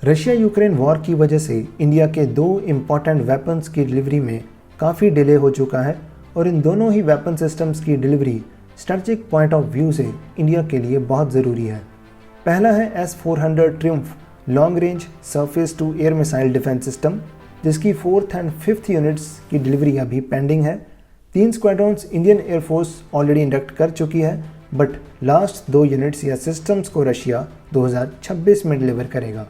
Russia Ukraine war की वजह से इंडिया के दो इम्पॉर्टेंट वेपन्स की डिलीवरी में काफ़ी डिले हो चुका है और इन दोनों ही वेपन सिस्टम्स की delivery strategic point of view से इंडिया के लिए बहुत ज़रूरी है। पहला है S-400 triumph long range surface to air missile defence system, जिसकी 4th एंड 5th यूनिट्स की डिलीवरी अभी पेंडिंग है। 3 squadrons Indian air force already induct कर चुकी है, बट लास्ट 2 यूनिट्स या सिस्टम्स को रशिया 2026 में डिलीवर करेगा।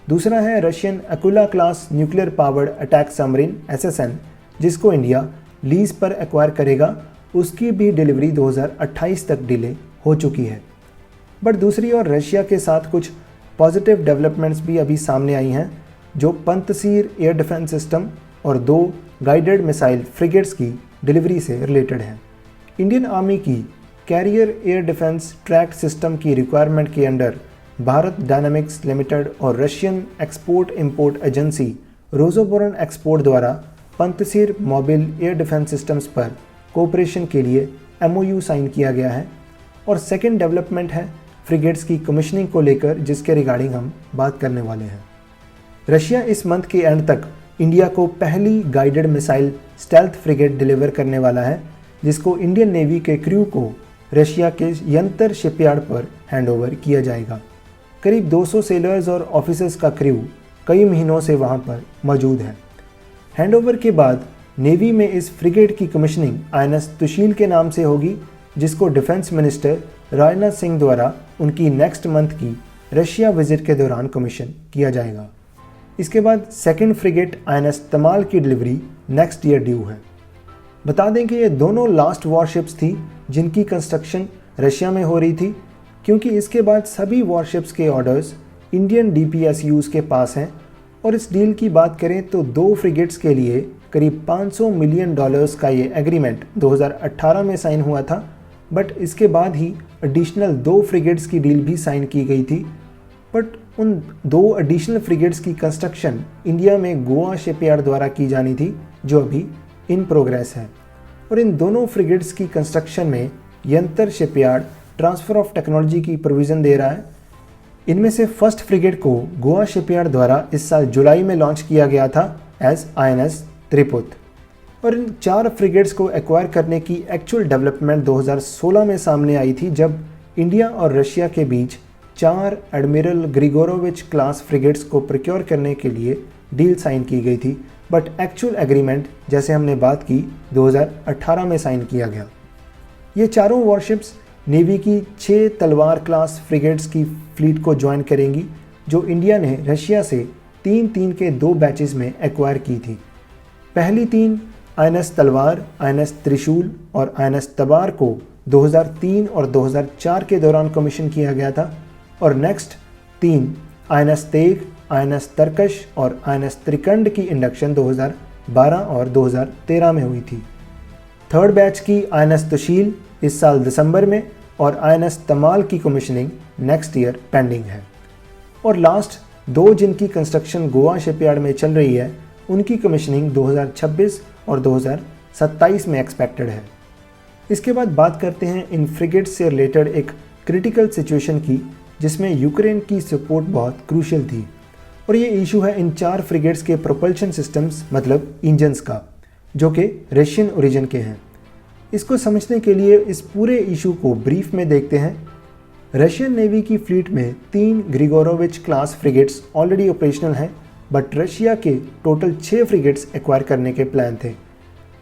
दूसरा है Russian Akula class nuclear powered attack submarine SSN, जिसको इंडिया लीज पर एक्वायर करेगा। उसकी भी डिलीवरी 2028 तक डिले हो चुकी है। बट दूसरी ओर रशिया के साथ कुछ पॉजिटिव डेवलपमेंट्स भी अभी सामने आई हैं, जो पंतसीर एयर डिफेंस सिस्टम और 2 गाइडेड मिसाइल फ्रिगेट्स की डिलीवरी से रिलेटेड है। इंडियन आर्मी की carrier air defence tracked system की रिक्वायरमेंट के अंडर भारत डायनामिक्स लिमिटेड और Russian export import agency Rosoboron export द्वारा Pantsir mobile air defence systems पर कोऑपरेशन के लिए MOU साइन किया गया है। और सेकेंड डेवलपमेंट है फ्रिगेट्स की कमीशनिंग को लेकर, जिसके रिगार्डिंग हम बात करने वाले हैं। रशिया इस मंथ के एंड तक इंडिया को पहली guided missile stealth frigate deliver करने वाला है, जिसको इंडियन नेवी के क्रू को रशिया के यंतर शिपयार्ड पर हैंडओवर किया जाएगा। करीब 200 सेलर्स और ऑफिसर्स का क्रू कई महीनों से वहां पर मौजूद है। हैंडओवर के बाद नेवी में इस फ्रिगेट की कमीशनिंग INS तुशील के नाम से होगी, जिसको डिफेंस मिनिस्टर राजनाथ सिंह द्वारा उनकी नेक्स्ट मंथ की रशिया विजिट के दौरान कमीशन किया जाएगा। इसके बाद सेकेंड फ्रिगेट INS तमाल की डिलीवरी नेक्स्ट ईयर ड्यू है। बता दें कि ये दोनों लास्ट वॉरशिप्स थी जिनकी कंस्ट्रक्शन रशिया में हो रही थी, क्योंकि इसके बाद सभी वॉरशिप्स के ऑर्डर्स इंडियन DPSUs के पास हैं। और इस डील की बात करें तो 2 फ्रिगेट्स के लिए करीब $500 मिलियन का ये एग्रीमेंट 2018 में साइन हुआ था, बट इसके बाद ही एडिशनल 2 फ्रिगेट्स की डील भी साइन की गई थी। बट उन 2 एडिशनल फ्रिगेट्स की कंस्ट्रक्शन इंडिया में गोवा शिपयार्ड द्वारा की जानी थी, जो अभी इन प्रोग्रेस है। और इन दोनों फ्रिगेट्स की कंस्ट्रक्शन में यंतर शिपयार्ड ट्रांसफ़र ऑफ टेक्नोलॉजी की प्रोविज़न दे रहा है। इनमें से फर्स्ट फ्रिगेट को गोवा शिपयार्ड द्वारा इस साल जुलाई में लॉन्च किया गया था एज INS त्रिपुत। और इन 4 फ्रिगेट्स को एक्वायर करने की एक्चुअल डेवलपमेंट 2016 में सामने आई थी, जब इंडिया और रशिया के बीच 4 एडमिरल ग्रिगोरोविच क्लास फ्रिगेट्स को प्रोक्योर करने के लिए डील साइन की गई थी। बट एक्चुअल एग्रीमेंट, जैसे हमने बात की, 2018 में साइन किया गया। ये चारों वॉरशिप्स नेवी की 6 तलवार क्लास फ्रिगेट्स की फ्लीट को ज्वाइन करेंगी, जो इंडिया ने रशिया से 3-3 के 2 बैचेस में एक्वायर की थी। पहली 3 INS तलवार, INS त्रिशूल और INS तबार को 2003 और 2004 के दौरान कमीशन किया गया था। और नेक्स्ट 3 INS तेग, INS तरकश और INS त्रिकंड की इंडक्शन 2012 और 2013 में हुई थी। थर्ड बैच की INS तुशील इस साल दिसंबर में और INS तमाल की कमीशनिंग नेक्स्ट ईयर पेंडिंग है। और लास्ट 2 जिनकी कंस्ट्रक्शन गोवा शिपयार्ड में चल रही है, उनकी कमीशनिंग 2026 और 2027 में एक्सपेक्टेड है। इसके बाद बात करते हैं इन फ्रिगेट्स से रिलेटेड एक क्रिटिकल सिचुएशन की, जिसमें यूक्रेन की सपोर्ट बहुत क्रूशियल थी। और ये इशू है इन 4 फ्रिगेट्स के प्रोपल्शन सिस्टम्स, मतलब इंजन्स का, जो कि रशियन ओरिजिन के हैं। इसको समझने के लिए इस पूरे इशू को ब्रीफ में देखते हैं। रशियन नेवी की फ्लीट में 3 ग्रिगोरोविच क्लास फ्रिगेट्स ऑलरेडी ऑपरेशनल हैं, बट रशिया के टोटल 6 फ्रिगेट्स एक्वायर करने के प्लान थे।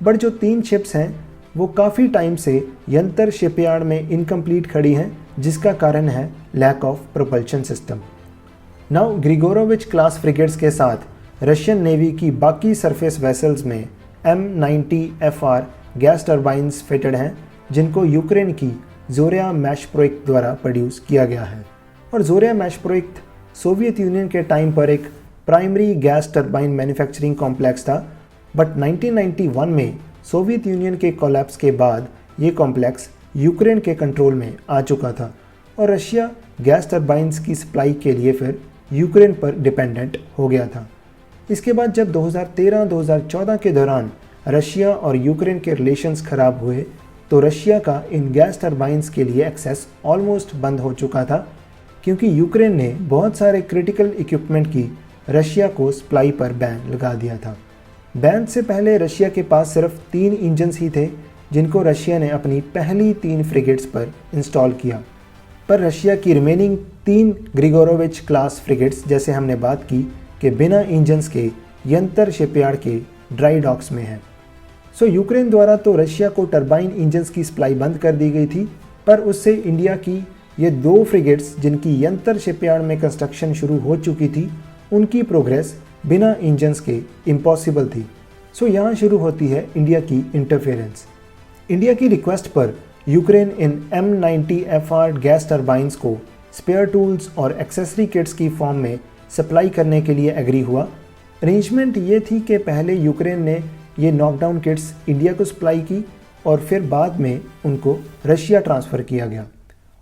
बट जो 3 शिप्स हैं वो काफ़ी टाइम से यंतर शिपयार्ड में इनकम्प्लीट खड़ी हैं, जिसका कारण है lack of propulsion system. Now Grigorovich class frigates के साथ रशियन नेवी की बाकी सरफेस वेसल्स में M90FR गैस टर्बाइन्स फिटेड हैं, जिनको यूक्रेन की ज़ोरिया मैश प्रोजेक्ट द्वारा प्रोड्यूस किया गया है। और ज़ोरिया मैश प्रोजेक्ट सोवियत यूनियन के टाइम पर एक primary gas turbine manufacturing complex था, बट 1991 में सोवियत यूनियन के कोलैप्स के बाद ये कॉम्प्लेक्स यूक्रेन के कंट्रोल में आ चुका था और रशिया गैस टर्बाइन्स की सप्लाई के लिए फिर यूक्रेन पर डिपेंडेंट हो गया था। इसके बाद जब 2013-2014 के दौरान रशिया और यूक्रेन के रिलेशंस ख़राब हुए, तो रशिया का इन गैस टर्बाइन्स के लिए एक्सेस ऑलमोस्ट बंद हो चुका था, क्योंकि यूक्रेन ने बहुत सारे क्रिटिकल इक्विपमेंट की रशिया को सप्लाई पर बैन लगा दिया था। बैन से पहले रशिया के पास सिर्फ 3 इंजन्स ही थे जिनको रशिया ने अपनी पहली 3 फ्रिगेट्स पर इंस्टॉल किया। पर रशिया की रिमेनिंग 3 ग्रिगोरोविच क्लास फ्रिगेट्स, जैसे हमने बात की, कि बिना इंजन्स के यंतर शिपयार्ड के ड्राई डॉक्स में है। सो यूक्रेन द्वारा तो रशिया को टरबाइन इंजन्स की सप्लाई बंद कर दी गई थी, पर उससे इंडिया की ये 2 फ्रिगेट्स जिनकी यंतर शिपयार्ड में कंस्ट्रक्शन शुरू हो चुकी थी, उनकी प्रोग्रेस बिना इंजन्स के इम्पॉसिबल थी। सो यहाँ शुरू होती है इंडिया की इंटरफेरेंस। इंडिया की रिक्वेस्ट पर यूक्रेन इन M90FR गैस टरबाइंस को स्पेयर टूल्स और एक्सेसरी किट्स की फॉर्म में सप्लाई करने के लिए एग्री हुआ। अरेंजमेंट ये थी कि पहले यूक्रेन ने ये नॉकडाउन किट्स इंडिया को सप्लाई की और फिर बाद में उनको रशिया ट्रांसफ़र किया गया।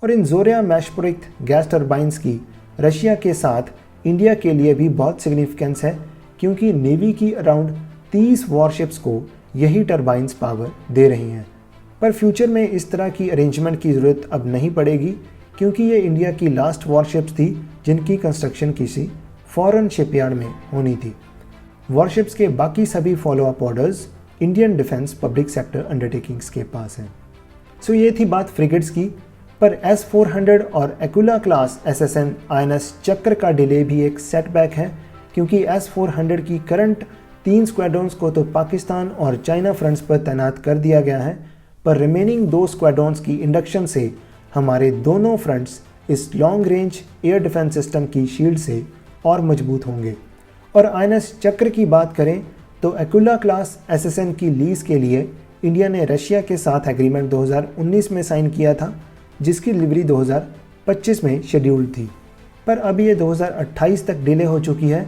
और इन ज़ोरिया मैशपोरिक गैस टरबाइंस की रशिया के साथ इंडिया के लिए भी बहुत सिग्निफिकेंस है, क्योंकि नेवी की अराउंड 30 वॉरशिप्स को यही टरबाइंस पावर दे रही हैं। पर फ्यूचर में इस तरह की अरेंजमेंट की ज़रूरत अब नहीं पड़ेगी, क्योंकि ये इंडिया की लास्ट वॉरशिप्स थी जिनकी कंस्ट्रक्शन किसी फॉरेन शिपयार्ड में होनी थी। वॉरशिप्स के बाकी सभी follow up orders Indian defence public sector undertakings के पास हैं। सो ये थी बात फ्रिगेट्स की। पर S-400 और एक्विला क्लास SSN INS चक्र का डिले भी एक सेटबैक है, क्योंकि S-400 की करंट 3 स्क्वाड्रॉन्स को तो पाकिस्तान और चाइना फ्रंट्स पर तैनात कर दिया गया है, पर रिमेनिंग 2 स्क्वाड्रॉन्स की इंडक्शन से हमारे दोनों फ्रंट्स इस long range air defence system की शील्ड से और मजबूत होंगे। और INS चक्र की बात करें तो एक्विला क्लास SSN की लीज के लिए इंडिया ने रशिया के साथ एग्रीमेंट 2019 में साइन किया था, जिसकी डिलीवरी 2025 में शेड्यूल्ड थी, पर अब ये 2028 तक डिले हो चुकी है।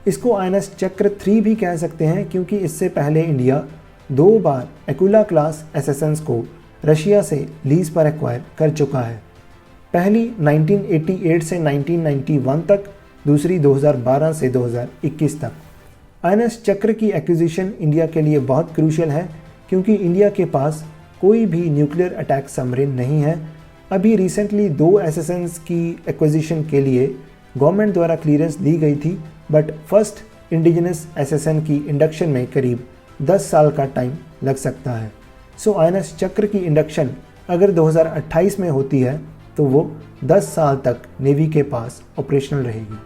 इसको INS चक्र 3 भी कह सकते हैं, क्योंकि इससे पहले इंडिया 2 बार एक्विला क्लास SSNs को रशिया से लीज पर एक्वायर कर चुका है। पहली 1988 से 1991 तक, दूसरी 2012 से 2021 तक। INS चक्र की एक्विजिशन इंडिया के लिए बहुत क्रूशियल है, क्योंकि इंडिया के पास कोई भी न्यूक्लियर अटैक सबमरीन नहीं है। अभी रिसेंटली 2 SSNs की एक्विजिशन के लिए गवर्नमेंट द्वारा क्लियरेंस दी गई थी, बट फर्स्ट इंडिजिनस SSN की इंडक्शन में करीब 10 साल का टाइम लग सकता है। सो INS चक्र की इंडक्शन अगर 2028 में होती है तो वो 10 साल तक नेवी के पास ऑपरेशनल रहेगी।